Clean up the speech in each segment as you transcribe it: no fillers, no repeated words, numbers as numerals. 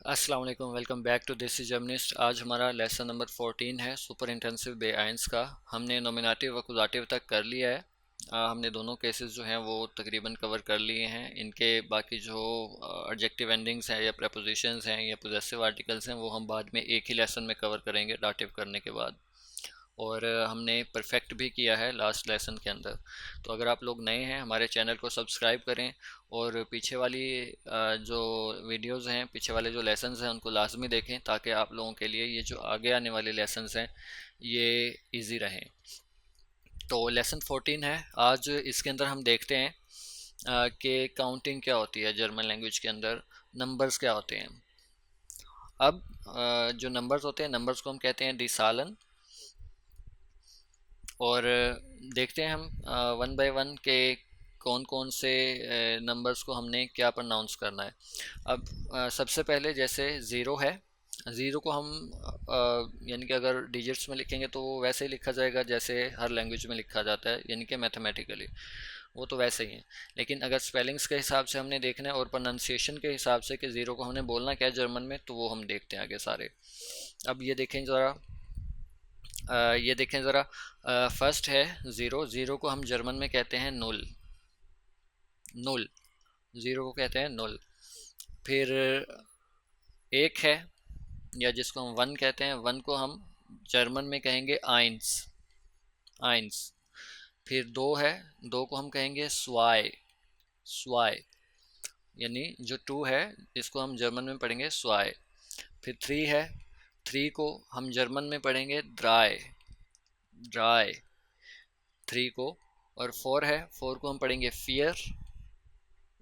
अस्सलाम वालेकुम, welcome back to देसी जर्मनिस्ट। आज हमारा लेसन नंबर 14 है सुपर इंटेंसिव बेआइंस का। हमने नॉमिनेटिव व अकुज़ाटिव तक कर लिया है। हमने दोनों केसेस जो हैं वो तकरीबन कवर कर लिए हैं। इनके बाकी जो एडजेक्टिव एंडिंग्स हैं या प्रपोजिशंस हैं या पोजेसिव आर्टिकल्स हैं वो हम बाद में एक ही लेसन में कवर करेंगे डाटिव करने के बाद। और हमने परफेक्ट भी किया है लास्ट लेसन के अंदर। तो अगर आप लोग नए हैं हमारे चैनल को सब्सक्राइब करें और पीछे वाली जो वीडियोस हैं, पीछे वाले जो लेसन्स हैं उनको लाजमी देखें ताकि आप लोगों के लिए ये जो आगे आने वाले लेसन्स हैं ये इजी रहें। तो लेसन 14 है आज। इसके अंदर हम देखते हैं कि काउंटिंग क्या होती है जर्मन लैंग्वेज के अंदर, नंबर्स क्या होते हैं। अब जो नंबर्स होते हैं, नंबर्स को हम कहते हैं डिसालन। और देखते हैं हम वन बाय वन के कौन कौन से नंबर्स को हमने क्या प्रोनाउंस करना है। अब सबसे पहले जैसे ज़ीरो है, ज़ीरो को हम यानी कि अगर डिजिट्स में लिखेंगे तो वो वैसे ही लिखा जाएगा जैसे हर लैंग्वेज में लिखा जाता है, यानी कि मैथमेटिकली वो तो वैसे ही है। लेकिन अगर स्पेलिंग्स के हिसाब से हमने देखना है और प्रोनाउंसिएशन के हिसाब से कि ज़ीरो को हमने बोलना क्या है जर्मन में, तो वो हम देखते हैं आगे सारे। अब ये देखें ज़रा, ये देखें ज़रा। फर्स्ट है ज़ीरो। ज़ीरो को हम जर्मन में कहते हैं नुल। नुल, ज़ीरो को कहते हैं नुल। फिर एक है या जिसको हम वन कहते हैं, वन को हम जर्मन में कहेंगे आइंस। आइंस। फिर दो है, दो को हम कहेंगे स्वाई। स्वाई, यानी जो टू है इसको हम जर्मन में पढ़ेंगे स्वाई। फिर थ्री है, थ्री को हम जर्मन में पढ़ेंगे ड्राई। ड्राई, थ्री को। और फोर है, फोर को हम पढ़ेंगे फियर।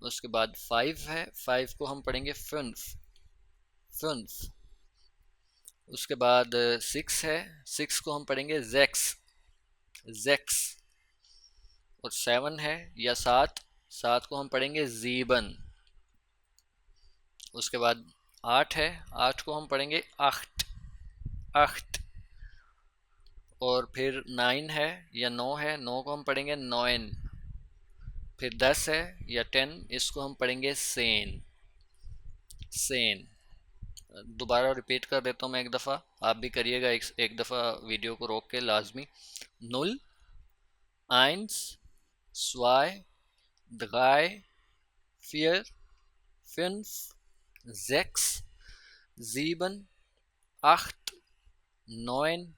उसके बाद फाइव है, फाइव को हम पढ़ेंगे फुन्फ। फुन्फ। उसके बाद सिक्स है, सिक्स को हम पढ़ेंगे जेक्स। जेक्स। और सेवन है या सात, सात को हम पढ़ेंगे जीबन। उसके बाद आठ है, आठ को हम पढ़ेंगे आख्ट। आख्ट। और फिर नाइन है या नौ है, नौ को हम पढ़ेंगे नॉइन। फिर 10 है या 10, इसको हम पढ़ेंगे सेन। सेन। दोबारा रिपीट कर देता हूँ मैं एक दफ़ा, आप भी करिएगा एक दफ़ा वीडियो को रोक के लाजमी। नुल, आइंस, स्वाई, ड्राई, फियर, फिन्फ, जेक्स, जीबन, आख्ट, नॉइन,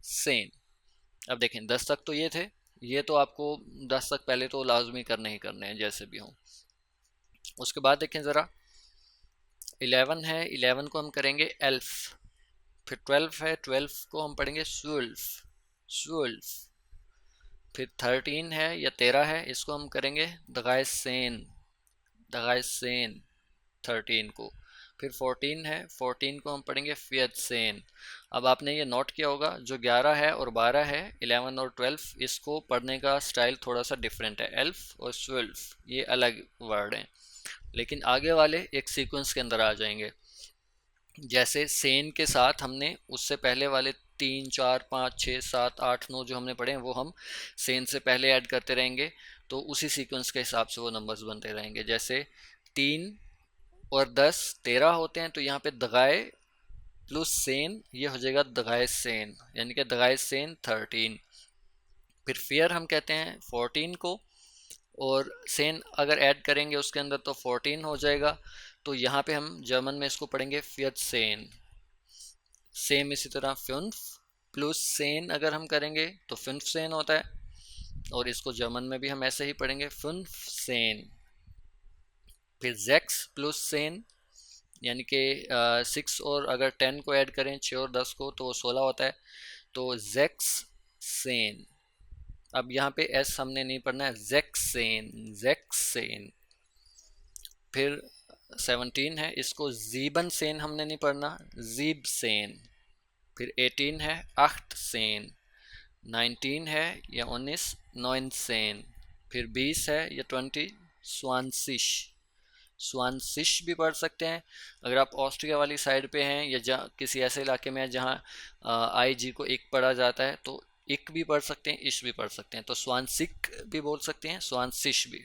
सेन। अब देखें 10 तक तो ये थे, ये तो आपको 10 तक पहले तो लाजमी करने ही करने हैं जैसे भी हों। उसके बाद देखें ज़रा, 11 है, 11 को हम करेंगे एल्फ। फिर 12 है, 12 को हम पढ़ेंगे स्वुल्फ। स्वुल्फ। फिर 13 है या 13 है, इसको हम करेंगे दगाइसेन। दगाइसेन, 13 को। फिर 14 है, 14 को हम पढ़ेंगे फियतसेन। अब आपने ये नोट किया होगा जो 11 है और 12 है, 11 और 12, इसको पढ़ने का स्टाइल थोड़ा सा डिफरेंट है। एल्फ और स्वुल्फ ये अलग वर्ड हैं, लेकिन आगे वाले एक सीक्वेंस के अंदर आ जाएंगे। जैसे सेन के साथ हमने उससे पहले वाले 3 4 5 6 7 8 9 जो हमने पढ़े हैं वो हम सेन से पहले ऐड करते रहेंगे, तो उसी सीक्वेंस के हिसाब से वो नंबर्स बनते रहेंगे। जैसे 3 और 10 13 होते हैं, तो यहाँ पे दगाए प्लस सेन ये हो जाएगा दगाए सेन, यानी कि दगाए सेन 13। फिर फियर हम कहते हैं 14 को, और सेन अगर ऐड करेंगे उसके अंदर तो 14 हो जाएगा। तो यहाँ पे हम जर्मन में इसको पढ़ेंगे फियत सेन। सेम इसी तरह फ्युन्फ प्लस सेन अगर हम करेंगे तो फिन्फ सेन होता है, और इसको जर्मन में भी हम ऐसे ही पढ़ेंगे फिन्फ सेन। फिर जेक्स प्लस सेन, यानी कि 6 और अगर 10 को ऐड करें, 6 और 10 को, तो 16 होता है, तो जेक्स सेन। अब यहाँ पे एस हमने नहीं पढ़ना है, जेक्सेन। जेक्सेन। फिर 17 है, इसको जीबन सेन हमने नहीं पढ़ना, जीब सेन। फिर 18 है आख्ट सेन। 19 है या 19 नॉइन सेन। फिर 20 है या 20 स्वानसिश। स्वानसिश भी पढ़ सकते हैं अगर आप ऑस्ट्रिया वाली साइड पे हैं या जहाँ किसी ऐसे इलाके में है जहाँ आई जी को एक पढ़ा जाता है, तो इक भी पढ़ सकते हैं, इश भी पढ़ सकते हैं, तो स्वानसिक भी बोल सकते हैं, स्वानसिश भी।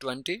20،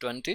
20،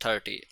30۔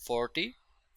40،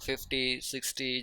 50 60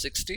60،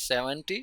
70،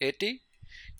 80،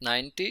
90،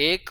1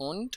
und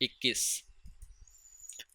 21۔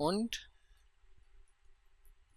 und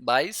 22۔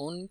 und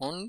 und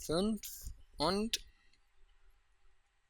fünf und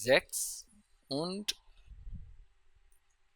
sechs und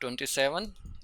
27،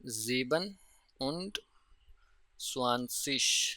27 und 20۔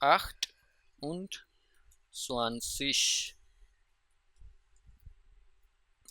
28 und 20۔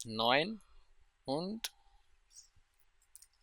9 und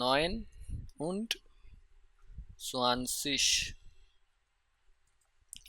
9 und 20۔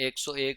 101،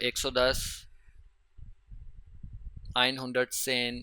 110 110۔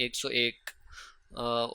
101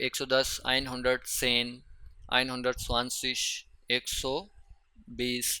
110 110 120 120۔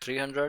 300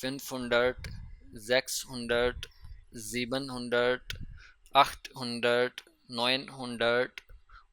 500 600 700 800 900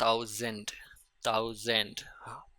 1000۔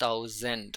1000۔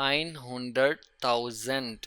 100,000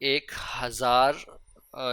1000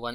1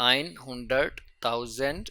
100,000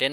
10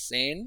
10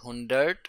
100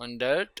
100